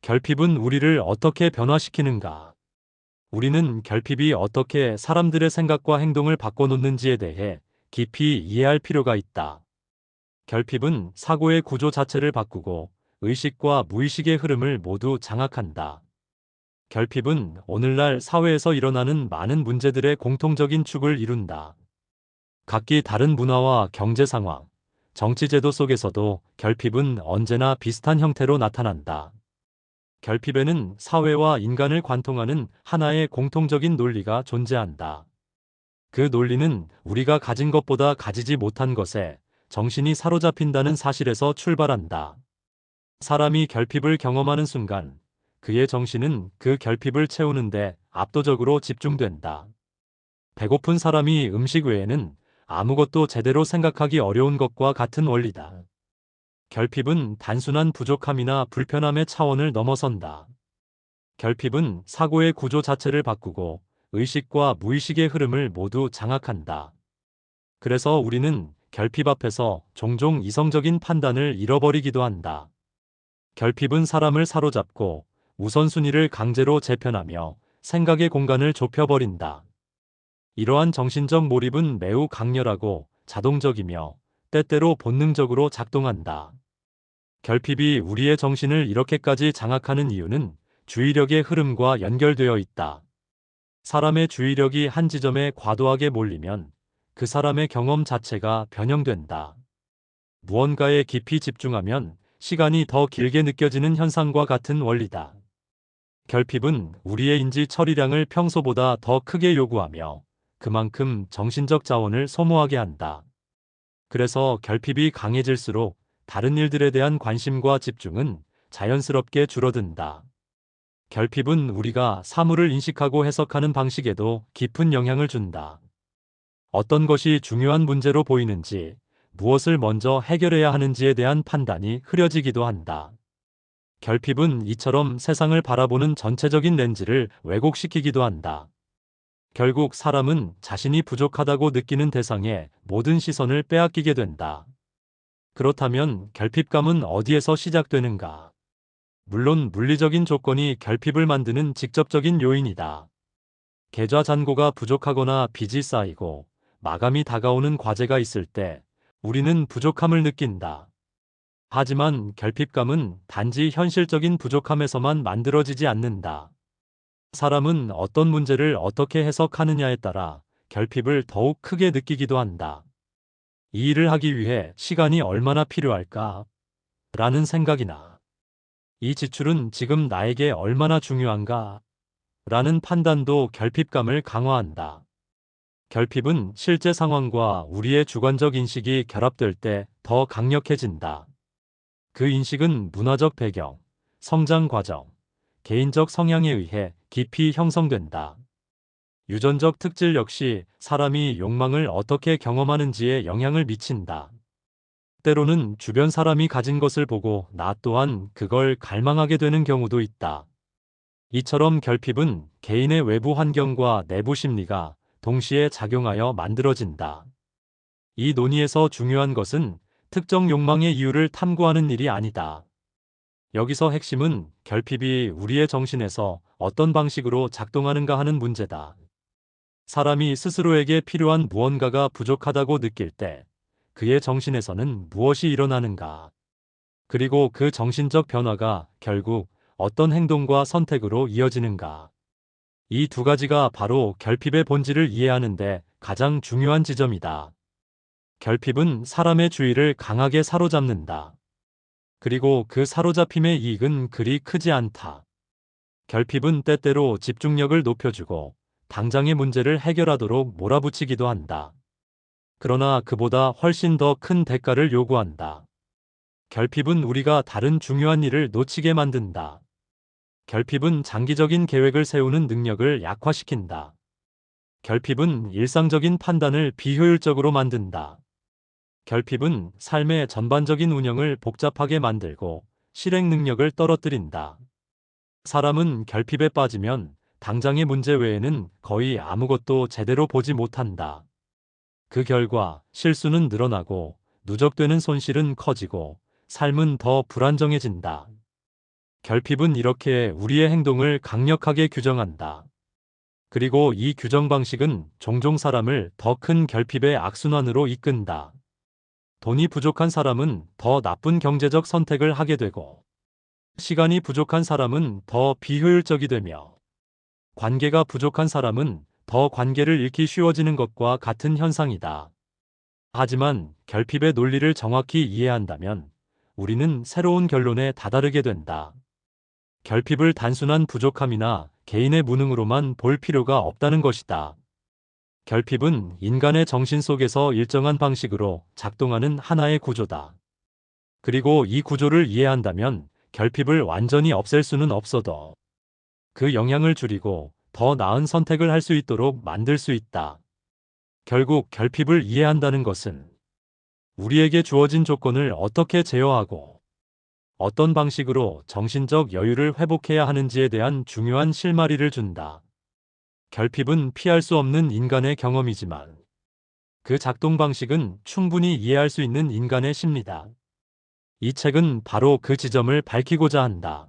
결핍은 우리를 어떻게 변화시키는가? 우리는 결핍이 어떻게 사람들의 생각과 행동을 바꿔놓는지에 대해 깊이 이해할 필요가 있다. 결핍은 사고의 구조 자체를 바꾸고 의식과 무의식의 흐름을 모두 장악한다. 결핍은 오늘날 사회에서 일어나는 많은 문제들의 공통적인 축을 이룬다. 각기 다른 문화와 경제 상황, 정치 제도 속에서도 결핍은 언제나 비슷한 형태로 나타난다. 결핍에는 사회와 인간을 관통하는 하나의 공통적인 논리가 존재한다. 그 논리는 우리가 가진 것보다 가지지 못한 것에 정신이 사로잡힌다는 사실에서 출발한다. 사람이 결핍을 경험하는 순간 그의 정신은 그 결핍을 채우는데 압도적으로 집중된다. 배고픈 사람이 음식 외에는 아무것도 제대로 생각하기 어려운 것과 같은 원리다. 결핍은 단순한 부족함이나 불편함의 차원을 넘어선다. 결핍은 사고의 구조 자체를 바꾸고 의식과 무의식의 흐름을 모두 장악한다. 그래서 우리는 결핍 앞에서 종종 이성적인 판단을 잃어버리기도 한다. 결핍은 사람을 사로잡고 우선순위를 강제로 재편하며 생각의 공간을 좁혀버린다. 이러한 정신적 몰입은 매우 강렬하고 자동적이며 때때로 본능적으로 작동한다. 결핍이 우리의 정신을 이렇게까지 장악하는 이유는 주의력의 흐름과 연결되어 있다. 사람의 주의력이 한 지점에 과도하게 몰리면 그 사람의 경험 자체가 변형된다. 무언가에 깊이 집중하면 시간이 더 길게 느껴지는 현상과 같은 원리다. 결핍은 우리의 인지 처리량을 평소보다 더 크게 요구하며 그만큼 정신적 자원을 소모하게 한다. 그래서 결핍이 강해질수록 다른 일들에 대한 관심과 집중은 자연스럽게 줄어든다. 결핍은 우리가 사물을 인식하고 해석하는 방식에도 깊은 영향을 준다. 어떤 것이 중요한 문제로 보이는지, 무엇을 먼저 해결해야 하는지에 대한 판단이 흐려지기도 한다. 결핍은 이처럼 세상을 바라보는 전체적인 렌즈를 왜곡시키기도 한다. 결국 사람은 자신이 부족하다고 느끼는 대상에 모든 시선을 빼앗기게 된다. 그렇다면 결핍감은 어디에서 시작되는가? 물론 물리적인 조건이 결핍을 만드는 직접적인 요인이다. 계좌 잔고가 부족하거나 빚이 쌓이고 마감이 다가오는 과제가 있을 때 우리는 부족함을 느낀다. 하지만 결핍감은 단지 현실적인 부족함에서만 만들어지지 않는다. 사람은 어떤 문제를 어떻게 해석하느냐에 따라 결핍을 더욱 크게 느끼기도 한다. 이 일을 하기 위해 시간이 얼마나 필요할까? 라는 생각이나 이 지출은 지금 나에게 얼마나 중요한가? 라는 판단도 결핍감을 강화한다. 결핍은 실제 상황과 우리의 주관적 인식이 결합될 때 더 강력해진다. 그 인식은 문화적 배경, 성장 과정, 개인적 성향에 의해 깊이 형성된다. 유전적 특질 역시 사람이 욕망을 어떻게 경험하는지에 영향을 미친다. 때로는 주변 사람이 가진 것을 보고 나 또한 그걸 갈망하게 되는 경우도 있다. 이처럼 결핍은 개인의 외부 환경과 내부 심리가 동시에 작용하여 만들어진다. 이 논의에서 중요한 것은 특정 욕망의 이유를 탐구하는 일이 아니다. 여기서 핵심은 결핍이 우리의 정신에서 어떤 방식으로 작동하는가 하는 문제다. 사람이 스스로에게 필요한 무언가가 부족하다고 느낄 때 그의 정신에서는 무엇이 일어나는가? 그리고 그 정신적 변화가 결국 어떤 행동과 선택으로 이어지는가? 이 두 가지가 바로 결핍의 본질을 이해하는데 가장 중요한 지점이다. 결핍은 사람의 주의를 강하게 사로잡는다. 그리고 그 사로잡힘의 이익은 그리 크지 않다. 결핍은 때때로 집중력을 높여주고 당장의 문제를 해결하도록 몰아붙이기도 한다. 그러나 그보다 훨씬 더 큰 대가를 요구한다. 결핍은 우리가 다른 중요한 일을 놓치게 만든다. 결핍은 장기적인 계획을 세우는 능력을 약화시킨다. 결핍은 일상적인 판단을 비효율적으로 만든다. 결핍은 삶의 전반적인 운영을 복잡하게 만들고 실행 능력을 떨어뜨린다. 사람은 결핍에 빠지면 당장의 문제 외에는 거의 아무것도 제대로 보지 못한다. 그 결과 실수는 늘어나고 누적되는 손실은 커지고 삶은 더 불안정해진다. 결핍은 이렇게 우리의 행동을 강력하게 규정한다. 그리고 이 규정 방식은 종종 사람을 더 큰 결핍의 악순환으로 이끈다. 돈이 부족한 사람은 더 나쁜 경제적 선택을 하게 되고, 시간이 부족한 사람은 더 비효율적이 되며, 관계가 부족한 사람은 더 관계를 잃기 쉬워지는 것과 같은 현상이다. 하지만 결핍의 논리를 정확히 이해한다면 우리는 새로운 결론에 다다르게 된다. 결핍을 단순한 부족함이나 개인의 무능으로만 볼 필요가 없다는 것이다. 결핍은 인간의 정신 속에서 일정한 방식으로 작동하는 하나의 구조다. 그리고 이 구조를 이해한다면 결핍을 완전히 없앨 수는 없어도 그 영향을 줄이고 더 나은 선택을 할 수 있도록 만들 수 있다. 결국 결핍을 이해한다는 것은 우리에게 주어진 조건을 어떻게 제어하고 어떤 방식으로 정신적 여유를 회복해야 하는지에 대한 중요한 실마리를 준다. 결핍은 피할 수 없는 인간의 경험이지만 그 작동 방식은 충분히 이해할 수 있는 인간의 심리다. 이 책은 바로 그 지점을 밝히고자 한다.